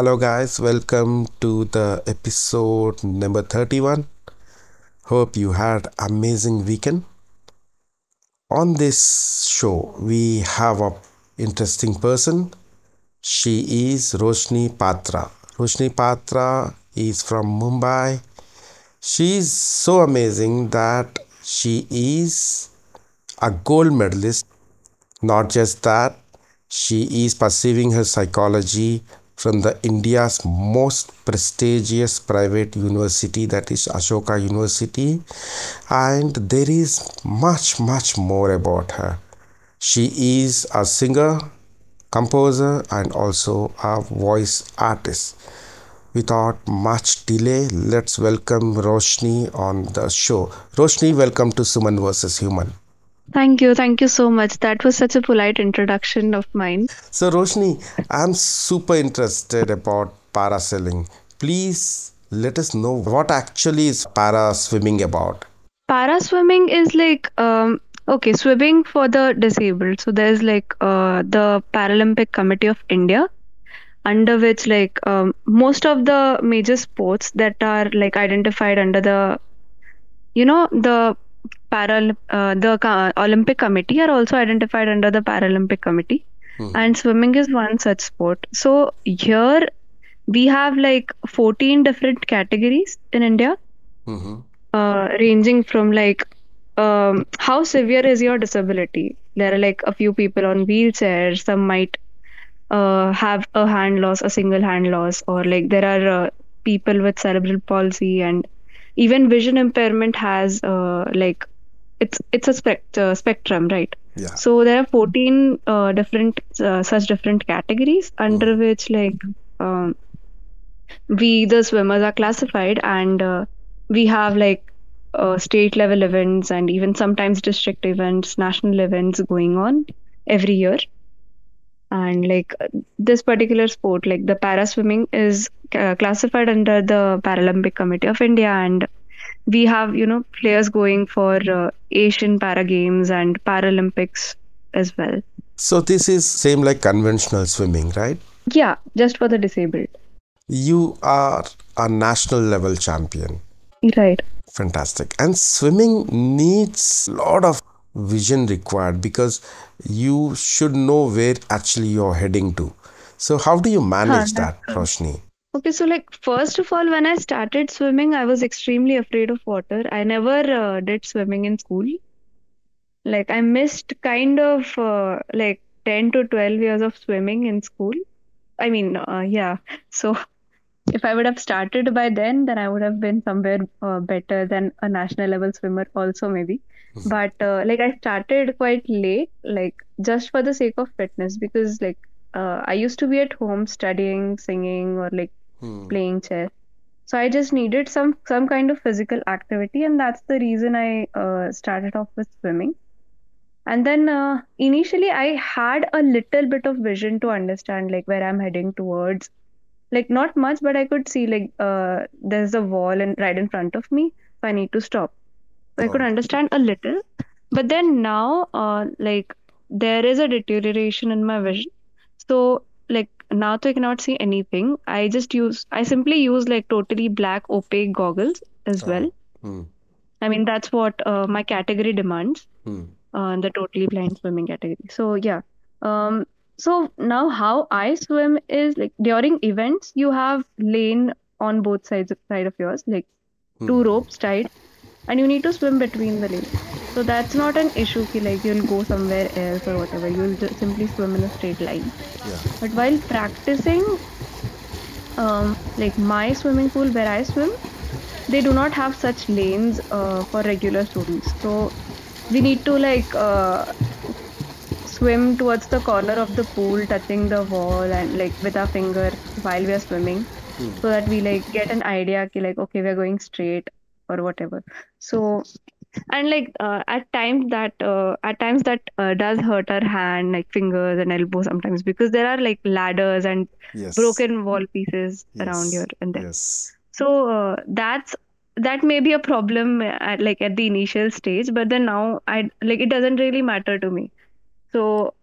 Hello, guys. Welcome to the episode number 31. Hope you had amazing weekend. On this show, we have a interesting person. She is Roshni Patra. Roshni Patra is from Mumbai. She is so amazing that she is a gold medalist. Not just that, she is pursuing her psychology from the India's most prestigious private university, that is Ashoka University, and there is much more about her. She is a singer, composer, and also a voice artist. Without much delay, let's welcome Roshni on the show. Roshni, welcome to Suman versus Human. Thank you so much. That was such a polite introduction of mine. So, Roshni, I'm super interested about parasailing. Please let us know what actually is para swimming about. Para swimming is okay, swimming for the disabled. So there's the Paralympic Committee of India, under which most of the major sports that are like identified under the Olympic Committee are also identified under the Paralympic Committee, Mhm. and swimming is one such sport. So here we have like 14 different categories in India, Mhm. ranging from how severe is your disability. There are like a few people on wheelchairs, some might have a hand loss, a single hand loss, or like there are people with cerebral palsy, and even vision impairment has it's a spectrum, right? Yeah. So there are 14 different such different categories under Mhm. which um, we the swimmers are classified, and we have state level events and even sometimes district events, national events going on every year. And this particular sport, like the para swimming, is classified under the Paralympic Committee of India, and we have players going for Asian Para Games and Paralympics as well. So, this is same like conventional swimming, right? Yeah, just for the disabled. You are a national level champion. Right. Fantastic. And swimming needs a lot of vision required because you should know where actually you're heading to. So, how do you Huh, manage that's that, true. Roshni? Okay, so first of all, when I started swimming, I was extremely afraid of water. I never did swimming in school. Like I missed kind of 10 to 12 years of swimming in school. I mean, yeah. So if I would have started by then I would have been somewhere better than a national level swimmer also maybe. But I started quite late, like just for the sake of fitness, because I used to be at home studying, singing, or like Hmm. playing chess. So I just needed some kind of physical activity, and that's the reason I started off with swimming. And then initially I had a little bit of vision to understand like where I'm heading towards. Like not much, but I could see there's a wall and right in front of me, so I need to stop. So I could Oh. understand a little, but then now there is a deterioration in my vision. So now I cannot see anything. I simply use like totally black opaque goggles as well. Oh. Hmm. I mean that's what my category demands, Hmm. the totally blind swimming category. So yeah. Um, so now how I swim is like during events you have lane on both side of yours, like two Hmm. ropes tied, and you need to swim between the lanes. So that's not an issue ki like you'll go somewhere else or whatever. You'll just simply swim in a straight line. Yeah. But while practicing, like my swimming pool where I swim, they do not have such lanes for regular students. So we need to swim towards the corner of the pool, touching the wall and like with our finger while we are swimming, so that we like get an idea ki, like okay, we're going straight or whatever. So and at times that does hurt our hand, like fingers and elbows sometimes, because there are like ladders and Yes. broken wall pieces around here Yes. and there. Yes. So that may be a problem at the initial stage, but then now I like it doesn't really matter to me. So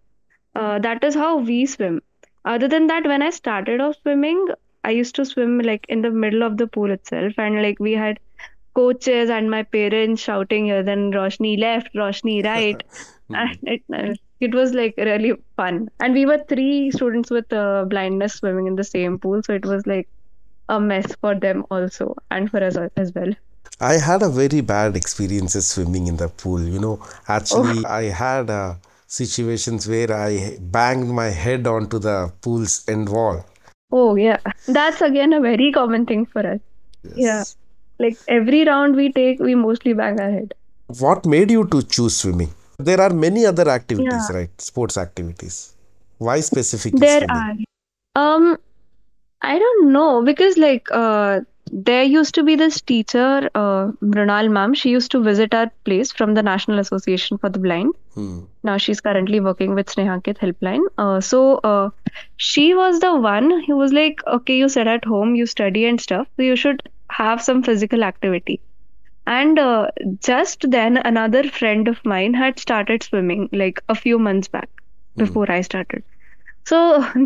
that is how we swim. Other than that, when I started off swimming, I used to swim like in the middle of the pool itself, and like we had coaches and my parents shouting here, then Roshni left, Roshni right, and Hmm. it was like really fun. And we were three students with blindness swimming in the same pool, so it was like a mess for them also and for us as well. I had a very bad experiences swimming in the pool. Oh, Actually, I had situations where I banged my head onto the pool's end wall. oh yeah, that's again a very common thing for us. Yeah, Yes. like every round we take, we mostly bang our head. What made you to choose swimming? There are many other activities, Yeah, right? Sports activities. Why specifically there swimming? are. Um, I don't know because there used to be this teacher, Mrinal ma'am. She used to visit our place from the National Association for the Blind. Hmm. Now she's currently working with Snehankit Helpline. So she was the one who was like, okay, you sit at home, you study and stuff, so you should have some physical activity. And just then, another friend of mine had started swimming like a few months back Hmm. before I started. So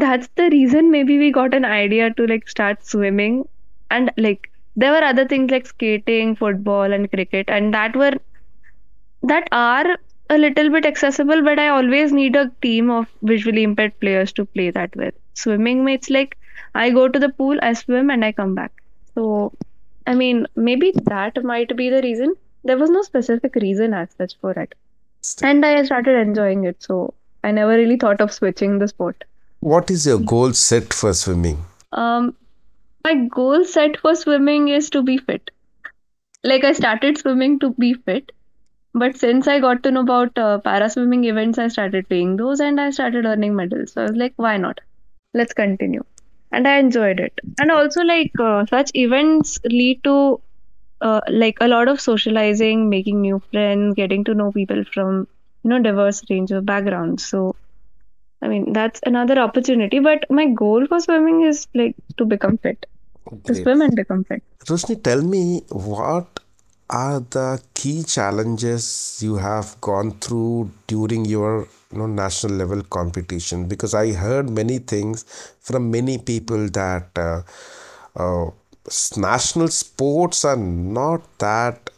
that's the reason maybe we got an idea to like start swimming. And like there were other things like skating, football, and cricket, and that are a little bit accessible, but I always need a team of visually impaired players to play that with. Swimming it's like I go to the pool, I swim, and I come back. So, I mean, maybe that might be the reason. There was no specific reason as such for it. And I started enjoying it, so I never really thought of switching the sport. What is your goal set for swimming? Um, my goal set for swimming is to be fit. Like I started swimming to be fit, but since I got to know about para swimming events, I started playing those and I started earning medals. So I was like, why not? Let's continue. And I enjoyed it. And also, like, such events lead to like a lot of socializing, making new friends, getting to know people from, diverse range of backgrounds. So, I mean, that's another opportunity. But my goal for swimming is like to become fit, to Great. swim and become fit. Roshni, tell me what are the key challenges you have gone through during your national level competition? Because I heard many things from many people that uh, national sports are not that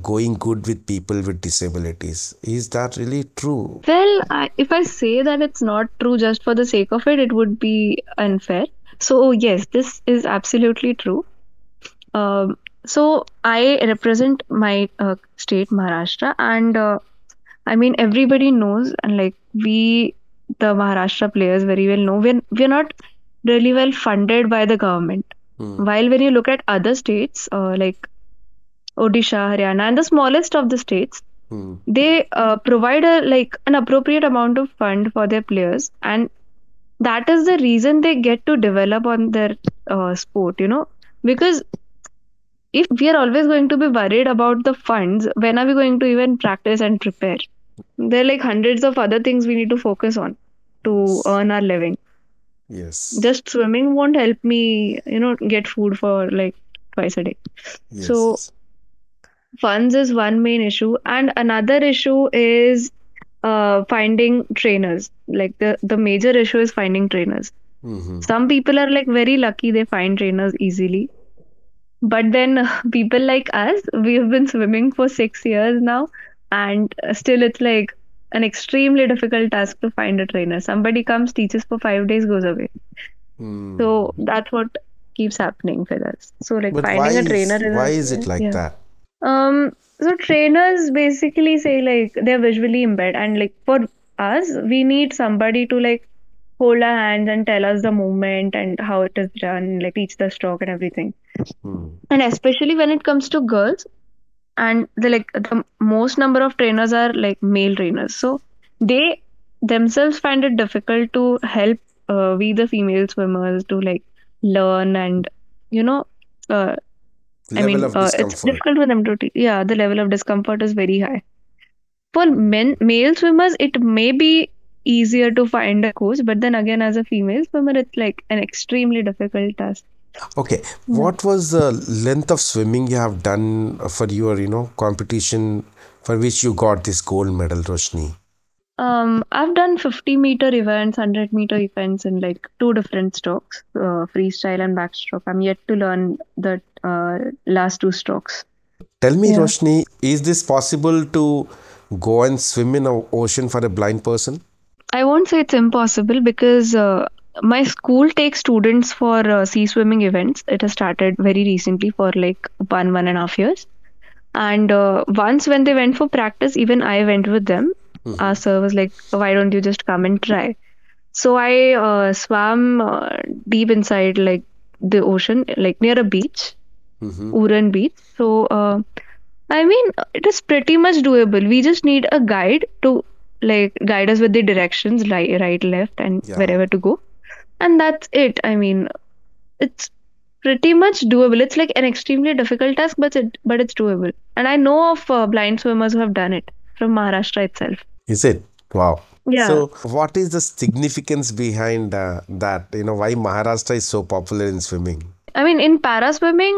going good with people with disabilities. Is that really true? Well, if I say that it's not true just for the sake of it, it would be unfair. So, yes, this is absolutely true. So, I represent my state, Maharashtra, and I mean, everybody knows, and like the Maharashtra players, very well know, we're not really well funded by the government. Hmm. While when you look at other states, like Odisha, Haryana, and the smallest of the states, Hmm. they provide an appropriate amount of fund for their players, and that is the reason they get to develop on their sport. Because if we are always going to be worried about the funds, when are we going to even practice and prepare? There are like hundreds of other things we need to focus on to Yes. earn our living. Yes. Just swimming won't help me, get food for like twice a day. So Yes. funds is one main issue, and another issue is finding trainers. Like the major issue is finding trainers. Mm-hmm. Some people are like very lucky, they find trainers easily. But then people like us, we have been swimming for 6 years now, and still it's like an extremely difficult task to find a trainer. Somebody comes, teaches for 5 days, goes away. Hmm. So that's what keeps happening with us. So like But why finding a trainer is is why is it like yeah. that? So trainers basically say like they're visually impaired, and like for us, we need somebody to like hold our hands and tell us the movement and how it is done, like teach the stroke and everything. Hmm. And especially when it comes to girls, and the most number of trainers are like male trainers, so they themselves find it difficult to help we the female swimmers to like learn and you know uh, I Level mean of it's discomfort. difficult for them to yeah, the level of discomfort is very high. For male swimmers it may be easier to find a coach, but then again as a female swimmer it's like an extremely difficult task. Okay, Yeah. what was the length of swimming you have done for your competition for which you got this gold medal, Roshni? I've done 50-meter events, 100-meter events in like two different strokes, freestyle and backstroke. I'm yet to learn the last two strokes. Tell me, Yeah. Roshni, is this possible to go and swim in an ocean for a blind person? I won't say it's impossible because my school takes students for sea swimming events. It has started very recently for like 1.5 years. And once when they went for practice, even I went with them. Our Mm-hmm. sir was like, "Why don't you just come and try?" So I swam deep inside like the ocean, like near a beach, Mm-hmm. Uran Beach. So I mean, it is pretty much doable. We just need a guide to like guide us with the directions, right, left, and Yeah. wherever to go, and that's it. I mean, it's pretty much doable. It's like an extremely difficult task, but it's doable. And I know of blind swimmers who have done it from Maharashtra itself. Is it? Wow. Yeah. So, what is the significance behind that? Why Maharashtra is so popular in swimming? I mean, in para swimming,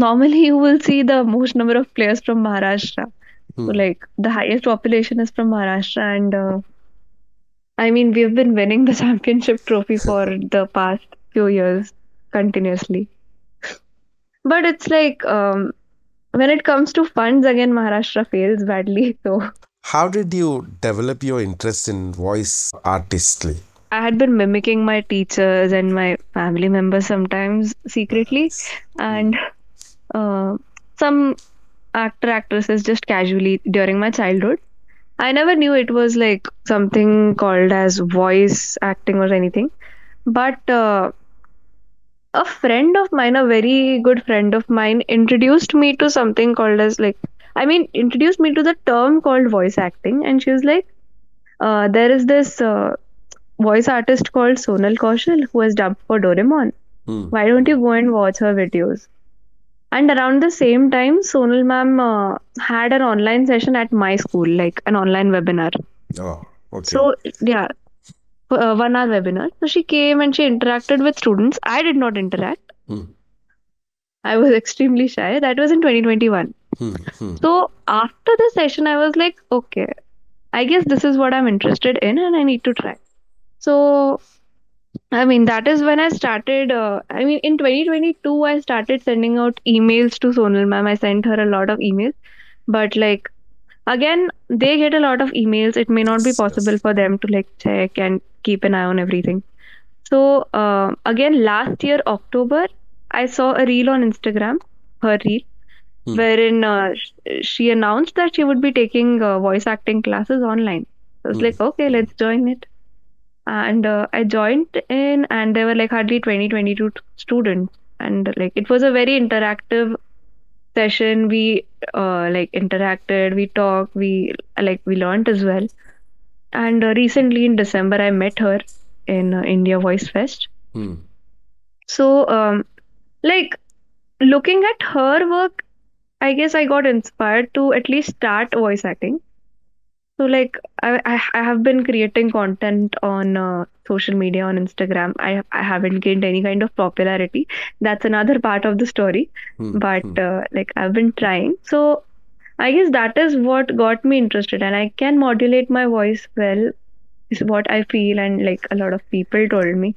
normally you will see the most number of players from Maharashtra. So, Hmm. like, the highest population is from Maharashtra, and I mean, we've been winning the championship trophy for the past few years continuously. But it's like, when it comes to funds, again, Maharashtra fails badly. So, How did you develop your interest in voice artistry? I had been mimicking my teachers and my family members sometimes secretly, Nice. and uh, some actresses just casually during my childhood. I never knew it was like something called as voice acting or anything. But a friend of mine, a very good friend of mine, introduced me to something called as like, I mean, introduced me to the term called voice acting. And she was like, there is this voice artist called Sonal Kaushal who has dubbed for Doraemon. Hmm. Why don't you go and watch her videos? And around the same time, Sonal ma'am had an online session at my school, like an online webinar. Oh, okay. So, yeah, 1 hour webinar. So she came and she interacted with students. I did not interact. Hmm. I was extremely shy. That was in 2021. Hmm. Hmm. So after the session, I was like, okay, I guess this is what I'm interested in and I need to try. So, I mean, that is when I started. I mean, in 2022, I started sending out emails to Sonal ma'am. I sent her a lot of emails. But like, again, they get a lot of emails. It may not be Yes, possible yes. for them to like check and keep an eye on everything. So, again, last year, October, I saw a reel on Instagram, her reel, Hmm. wherein she announced that she would be taking voice acting classes online. I was Hmm. like, okay, Hmm. let's join it. And I joined in, and there were like hardly 22 students. And like, it was a very interactive session. We like interacted, we talked, we learned as well. And recently in December, I met her in India Voice Fest. Hmm. So, like looking at her work, I guess I got inspired to at least start voice acting. So, like, I have been creating content on social media on Instagram. I haven't gained any kind of popularity. That's another part of the story. Hmm. But Hmm. like, I've been trying. So, I guess that is what got me interested, and I can modulate my voice well, is what I feel, and like a lot of people told me.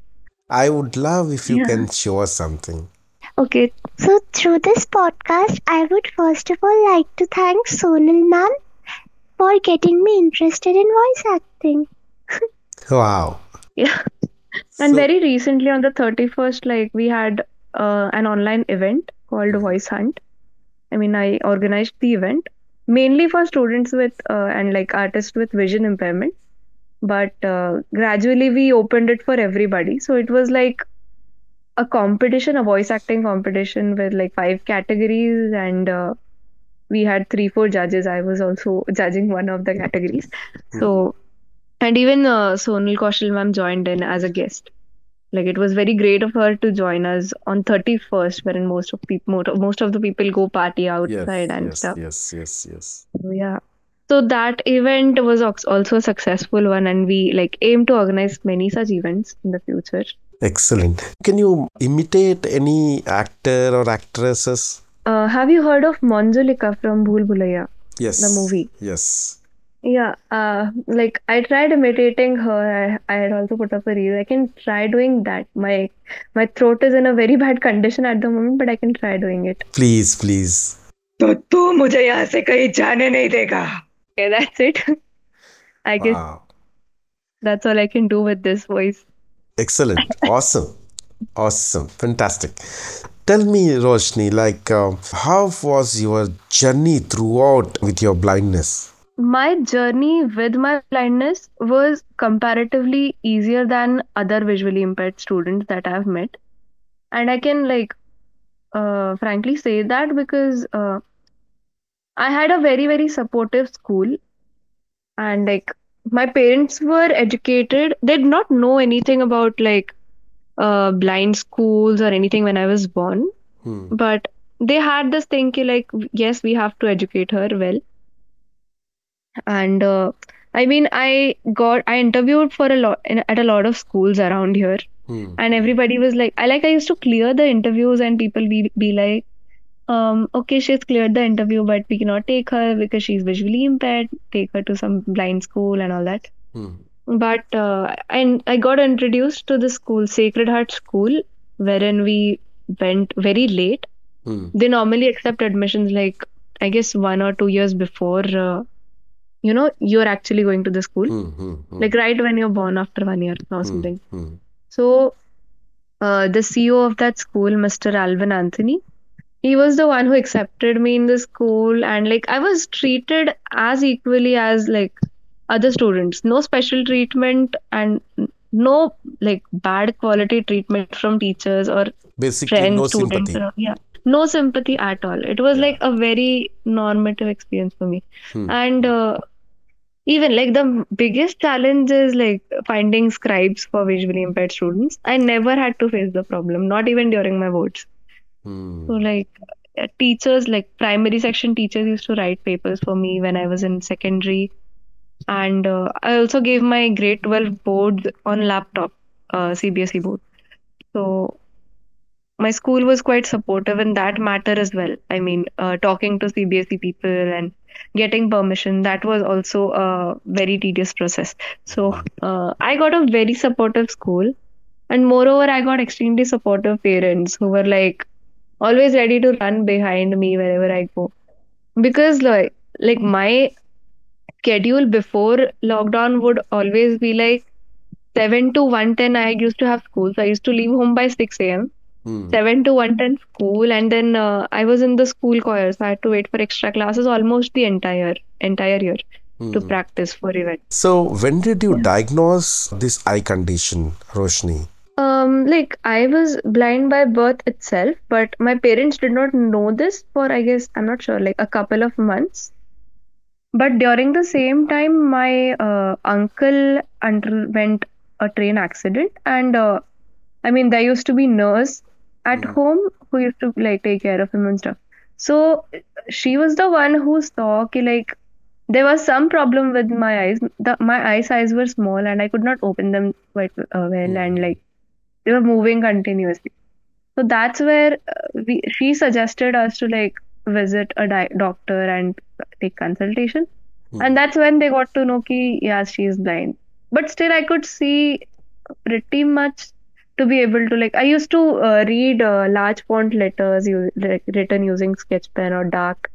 I would love if you Yeah. can show us something. Okay. So, through this podcast, I would first of all like to thank Sonal ma'am for getting me interested in voice acting. Wow. Yeah. And So, very recently, on the 31st, like we had an online event called Mhm. Voice Hunt. I mean, I organized the event mainly for students with and like artists with vision impairment. But gradually, we opened it for everybody. So it was like a competition, a voice acting competition with like 5 categories, and we had 3, 4 judges. I was also judging one of the categories. Hmm. So, and even Sonal Kaushal ma'am joined in as a guest. Like it was very great of her to join us on 31st, wherein most of the people go party outside Yes, and yes, stuff. yes, yes, yes. So, yeah. So that event was also a successful one, and we like aim to organize many such events in the future. Excellent. Can you imitate any actor or actresses? Have you heard of Manjulika from Bhool Bhulaiya, the Yes, movie? yes. Yeah, like I tried imitating her. I had also put up a reel. I can try doing that. My throat is in a very bad condition at the moment, but I can try doing it. Please, please. तो तू मुझे यहाँ से कहीं जाने नहीं देगा. Okay, that's it. I guess Wow. that's all I can do with this voice. Excellent. Awesome. Awesome. Fantastic. Tell me, Roshni, how was your journey throughout with your blindness? My journey with my blindness was comparatively easier than other visually impaired students that I've met. And I can frankly say that because I had a very, very supportive school, and like my parents were educated. They did not know anything about blind schools or anything when I was born, Hmm. but they had this thing like, yes, we have to educate her well. And I mean, I interviewed for a lot at a lot of schools around here, Hmm. and everybody was like, I used to clear the interviews, and people be like, okay, she's cleared the interview, but we cannot take her because she's visually impaired. Take her to some blind school and all that. Hmm. But and I got introduced to the school, Sacred Heart School, wherein we went very late. Hmm. They normally accept admissions like I guess 1 or 2 years before you're actually going to the school, Hmm. Hmm. Hmm. like right when you're born after 1 year or Hmm. something. Hmm. So the CEO of that school, Mr. Alvin Anthony, he was the one who accepted me in the school, and like I was treated as equally as like other students. No special treatment and no like bad quality treatment from teachers or Basically, friends, no students. sympathy. Yeah, no sympathy at all. It was Yeah. like a very normative experience for me. Hmm. And even like the biggest challenge is like finding scribes for visually impaired students. I never had to face the problem, not even during my boards. So Hmm. like teachers, like primary section teachers used to write papers for me when I was in secondary. And I also gave my grade 12 boards on laptop, CBSE board. So my school was quite supportive in that matter as well. I mean, talking to CBSE people and getting permission, that was also a very tedious process. So I got a very supportive school. And moreover, I got extremely supportive parents who were like always ready to run behind me wherever I go. Because like my schedule before lockdown would always be like 7 to 1:10. I used to have school. So I used to leave home by 6 a.m. Hmm. 7 to 1:10 school, and then I was in the school choir, so I had to wait for extra classes almost the entire year to Hmm. practice for events. So, when did you Yeah. diagnose this eye condition, Roshni? Like I was blind by birth itself, but my parents did not know this for I guess I'm not sure, like a couple of months. But during the same time, my uncle underwent a train accident, and I mean, there used to be nurse at Hmm. home who used to like take care of him and stuff. So she was the one who saw ki, like there was some problem with my eyes. My eye size were small and I could not open them quite well, and like they were moving continuously. So that's where she suggested us to like visit a doctor and take consultation. Hmm. And that's when they got to know ki, yeah, she is blind. But still, I could see pretty much to be able to like. I used to read large font letters written using sketch pen or dark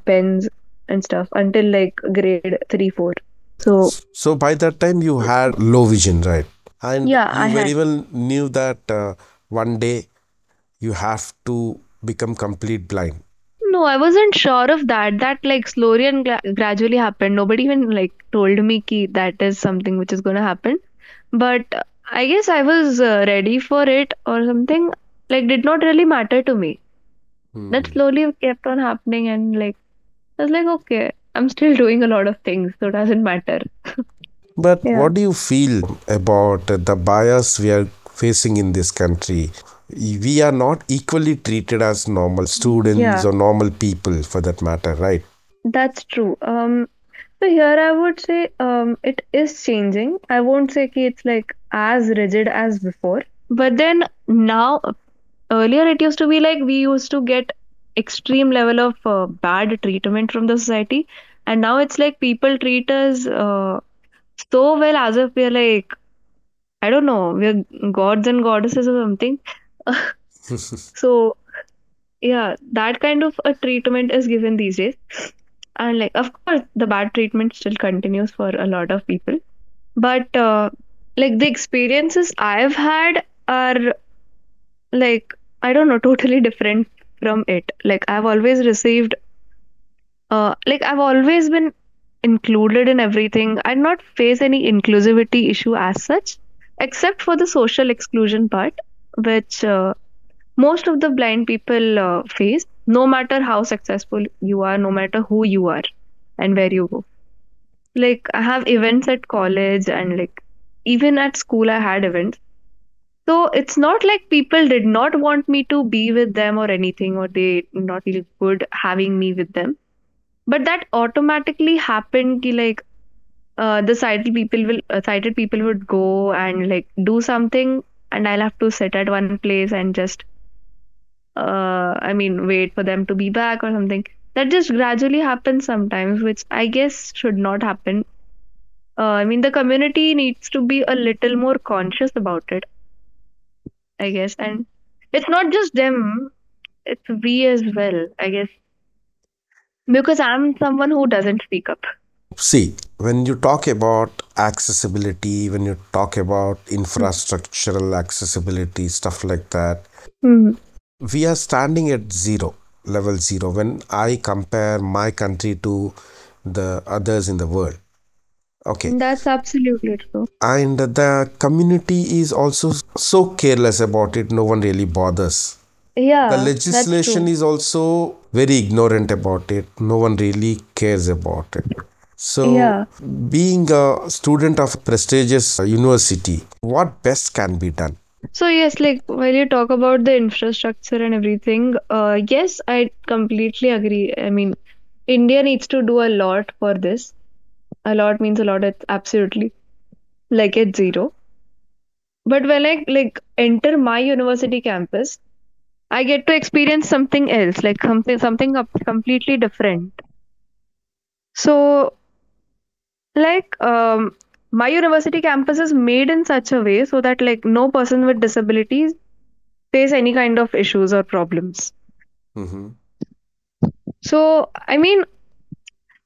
pens and stuff until like grade 3, 4. So So, by that time, you had low vision, right? And yeah, I you had. very well knew that one day you have to become complete blind. No, I wasn't sure of that. That like slowly and gradually happened. Nobody even like told me ki that is something which is going to happen. But I guess I was ready for it or something. Like did not really matter to me. That Hmm. slowly kept on happening, and like I was like, okay, I'm still doing a lot of things, so it doesn't matter. But Yeah. what do you feel about the bias we are facing in this country? We are not equally treated as normal students Yeah, or normal people for that matter, right? that's true. So here I would say it is changing. I won't say ki it's like as rigid as before. But then now, earlier it used to be like we used to get extreme level of bad treatment from the society, And now it's like people treat us so well as if we're like, I don't know, we're gods and goddesses or something. So, yeah, that kind of a treatment is given these days. And, like, of course, the bad treatment still continues for a lot of people. But, like, the experiences I've had are, like, I don't know, totally different from it. Like, I've always been included in everything. I did not face any inclusivity issue as such, except for the social exclusion part, which most of the blind people face, no matter how successful you are, no matter who you are and where you go. Like, I have events at college, and like even at school, I had events. So it's not like people did not want me to be with them or anything, or they not feel good having me with them. But that automatically happened. Like, the sighted people would go and like do something, and I'll have to sit at one place and just wait for them to be back or something. That just gradually happens sometimes, which I guess should not happen. The community needs to be a little more conscious about it, I guess. And it's not just them, it's we as well, I guess. Because I'm someone who doesn't speak up. See, when you talk about accessibility, when you talk about infrastructural accessibility, stuff like that, Hmm. we are standing at zero, level zero, when I compare my country to the others in the world. Okay. That's absolutely true. And the community is also so careless about it, no one really bothers. The Yeah, that's legislation true. is also very ignorant about it, no one really cares about it. So, Yeah. being a student of a prestigious university, what best can be done? So yes, like when you talk about the infrastructure and everything, yes, I completely agree. India needs to do a lot for this. A lot means a lot. It's absolutely like it's zero. But when I like enter my university campus, I get to experience something else, like completely different. So like my university campus is made in such a way so that like no person with disabilities face any kind of issues or problems. Mm-hmm. So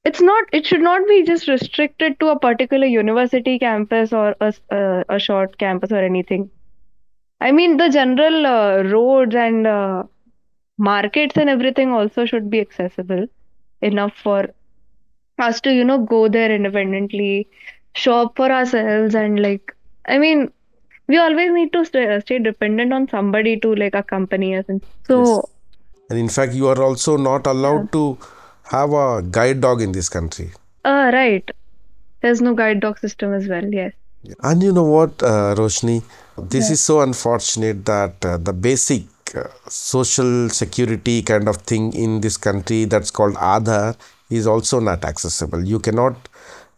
it should not be just restricted to a particular university campus or a short campus or anything. The general roads and markets and everything also should be accessible enough for us to, go there independently, shop for ourselves, and like, I mean, we always need to stay dependent on somebody to like accompany us. And Yes. so, And in fact, you are also not yeah. allowed to have a guide dog in this country. Right. There's no guide dog system as well. Yes. And you know what, Roshni? This Yeah. is so unfortunate that the basic social security kind of thing in this country that's called Aadhaar is also not accessible. You cannot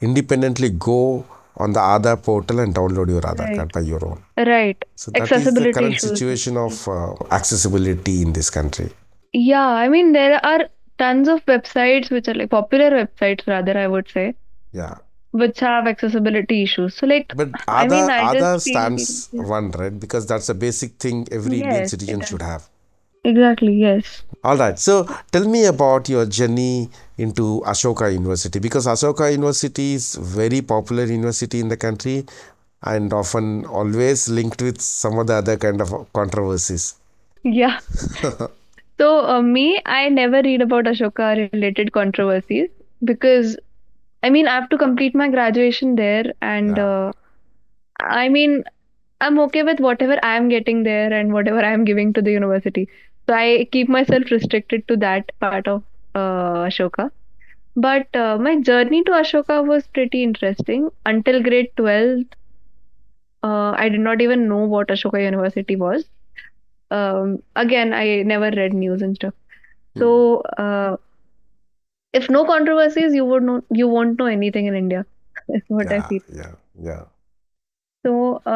independently go on the Aadhaar portal and download your Aadhaar Right. card by your own. Right. So that is the Accessibility current issues. situation of accessibility in this country. Yeah, there are tons of websites which are like popular websites, rather, I would say, Yeah. which have accessibility issues. So, like, But Aadhaar, I just Aadhaar feel, stands yeah. one, right? Because that's a basic thing every Indian Yes, it citizen does. should have. Exactly, yes. All right. So tell me about your journey into Ashoka University because Ashoka University is very popular university in the country and often always linked with some of the other kind of controversies. Yeah. So, I never read about Ashoka related controversies because, I have to complete my graduation there, and Yeah. I mean, I'm okay with whatever I'm getting there and whatever I'm giving to the university. So I keep myself restricted to that part of Ashoka. But my journey to Ashoka was pretty interesting. Until grade 12th, I did not even know what Ashoka University was. Again, I never read news and stuff. Hmm. So if no controversies, you won't know anything in India. Is what I Yeah. feel. Yeah. Yeah. So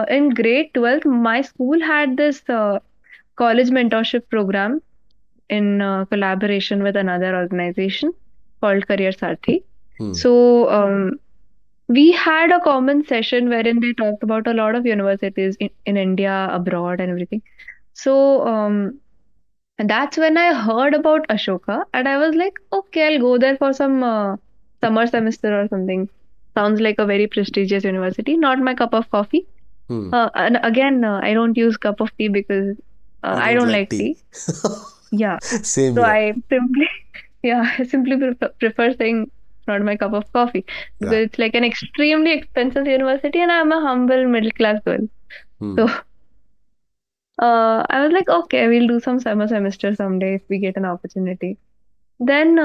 in grade 12th, my school had this college mentorship program in collaboration with another organization called Career Sarthi. Hmm. So we had a common session wherein they talked about a lot of universities in India, abroad, and everything. So and that's when I heard about Ashoka, and I was like, okay, I'll go there for some summer semester or something. Sounds like a very prestigious university. Not my cup of coffee. Hmm. And again, I don't use cup of tea because You I don't don't like like tea. tea. Yeah. Same So here. I simply, yeah, I simply prefer saying not my cup of coffee Yeah. because it's like an extremely expensive university, and I'm a humble middle class girl. Hmm. So I was like, okay, we'll do some summer semester someday if we get an opportunity. Then,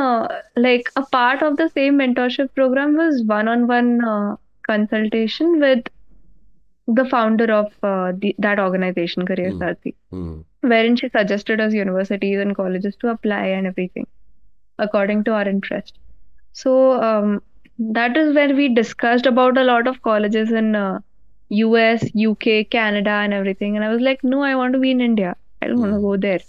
like a part of the same mentorship program was one-on-one consultation with the founder of that organization, Career Hmm. Sarathi, Hmm. wherein she suggested us universities and colleges to apply and everything according to our interest. So that is where we discussed about a lot of colleges in US, UK, Canada, and everything. And I was like, no, I want to be in India. I don't want to Hmm. go there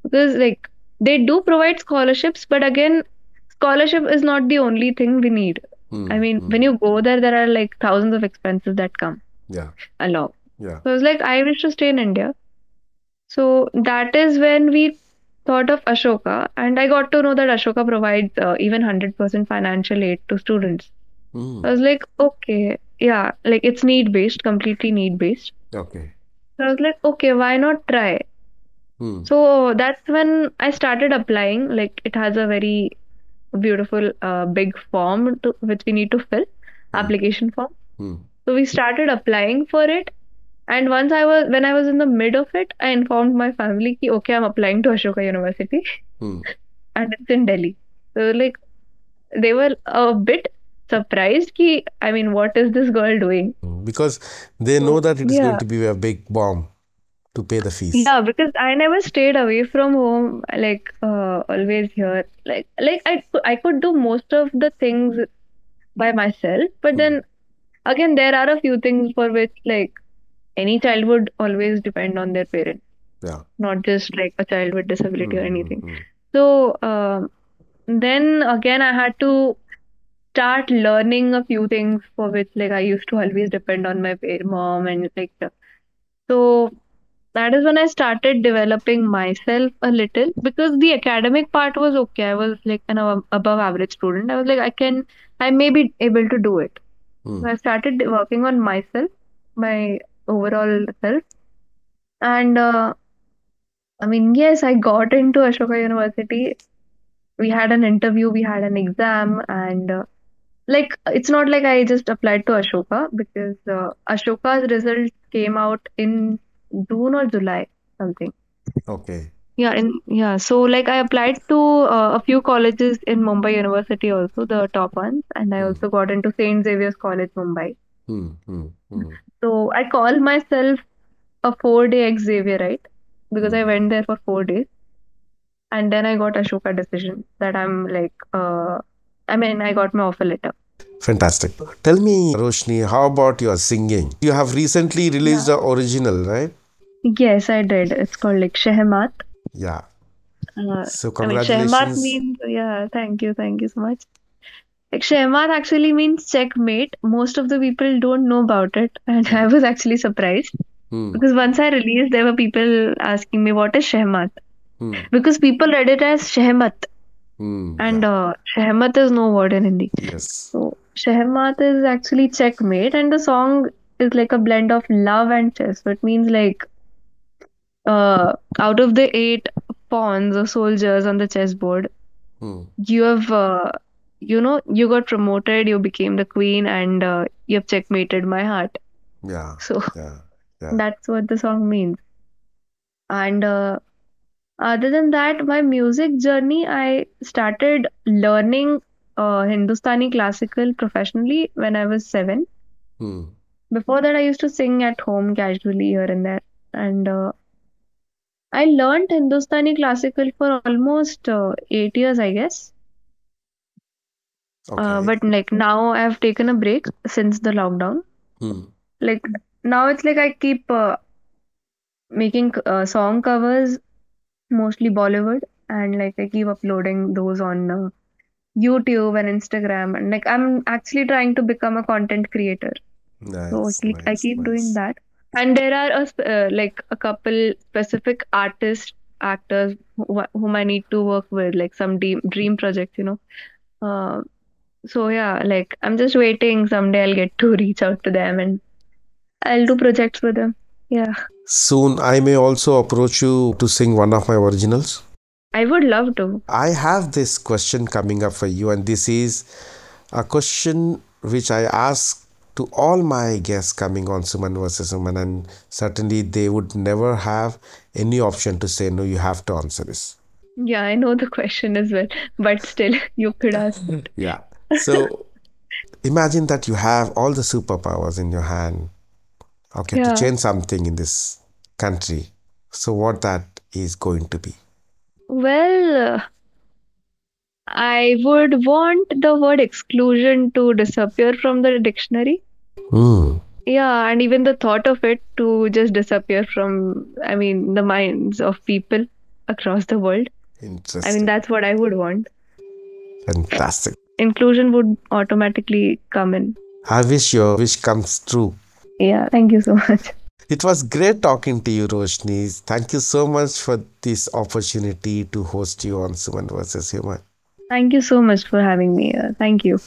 because like they do provide scholarships, but again, scholarship is not the only thing we need. I Hmm. mean, Hmm. when you go there, there are like thousands of expenses that come Yeah. along. Yeah. So I was like, I wish to stay in India. So that is when we thought of Ashoka, and I got to know that Ashoka provides even 100% financial aid to students. Hmm. I was like, okay, yeah, like it's need based, completely need based. Okay. So I was like, okay, why not try? Hmm. So that's when I started applying. Like it has a very beautiful big form which we need to fill, Hmm. application form. Hmm. So we started applying for it. And when I was in the mid of it, I informed my family ki, okay, I'm applying to Ashoka University Hmm. and it's in Delhi. So like they were a bit surprised ki, I mean, what is this girl doing? Because they know So that it is going yeah. to be a big bomb to pay the fees. Yeah, because I never stayed away from home, like always here. I could do most of the things by myself, but Hmm. then again there are a few things for which like any child would always depend on their parents, Yeah. not just like a child with disability or Hmm. Hmm. anything. Hmm. So then again I had to start learning a few things for which like I used to always depend on my mom and like so that is when I started developing myself a little because the academic part was okay. I was like an above average student. I was like, I may be able to do it. Hmm. So I started working on myself, my overall self. And I mean, yes, I got into Ashoka University. We had an interview, we had an exam, and like it's not like I just applied to Ashoka because Ashoka's results came out in June or July, something. Okay. Yeah. So like I applied to a few colleges in Mumbai University also, the top ones, and I Hmm. also got into Saint Xavier's College, Mumbai. Hmm. Hmm. Hmm. So I call myself a 4 day ex Xavier, right? Because I Hmm. went there for 4 days, and then I got Ashoka decision that I'm like, I mean, I got my offer letter. Fantastic. Tell me, Roshni, how about your singing? You have recently released Yeah. the original, right? Yes, I did. It's called like Shehmat. Yeah. So I mean, Shehmat congratulations. means, yeah, thank you so much. Like Shehmat actually means checkmate. Most of the people don't know about it, and I was actually surprised Hmm. because once I released, there were people asking me what is Shehmat Hmm. because people read it as Shehmat, Hmm. and Yeah. Shehmat is no word in Hindi. Yes. So Shehmat is actually checkmate, and the song is like a blend of love and chess. So it means like out of the eight pawns or soldiers on the chessboard, Hmm. you have you got promoted, you became the queen, and you have checkmated my heart. Yeah. So Yeah. Yeah. that's what the song means. And other than that, my music journey, I started learning Hindustani classical professionally when I was 7. Hmm. Before that, I used to sing at home casually here and there. And I learned Hindustani classical for almost 8 years, I guess. Okay. But like now I've taken a break since the lockdown. Hmm. Like now it's like I keep making song covers, mostly Bollywood, and like I keep uploading those on YouTube and Instagram, and like I'm actually trying to become a content creator. So Nice, I nice, keep doing nice. that. And there are like a couple specific artists, actors whom I need to work with, like some dream projects, you know. Uh, so yeah, like I'm just waiting. Someday I'll get to reach out to them and I'll do projects with them. Yeah, Soon I may also approach you to sing one of my originals. I would love to. I have this question coming up for you, and this is a question which I ask to all my guests coming on Suman versus Suman, and certainly they would never have any option to say no, you have to answer this. Yeah, I know the question as well, but still, you could ask Yeah. it. So imagine that you have all the superpowers in your hand, okay, to Yeah. change something in this country. So what that is going to be? Well, I would want the word exclusion to disappear from the dictionary. Hmm. Yeah, and even the thought of it to just disappear from, I mean, the minds of people across the world. I mean, Interesting. that's what I would want. Fantastic. Inclusion would automatically come in. I wish your wish comes true. Yeah, thank you so much. It was great talking to you, Roshni. Thank you so much for this opportunity to host you on Suman versus Human. Thank you so much for having me here. Thank you.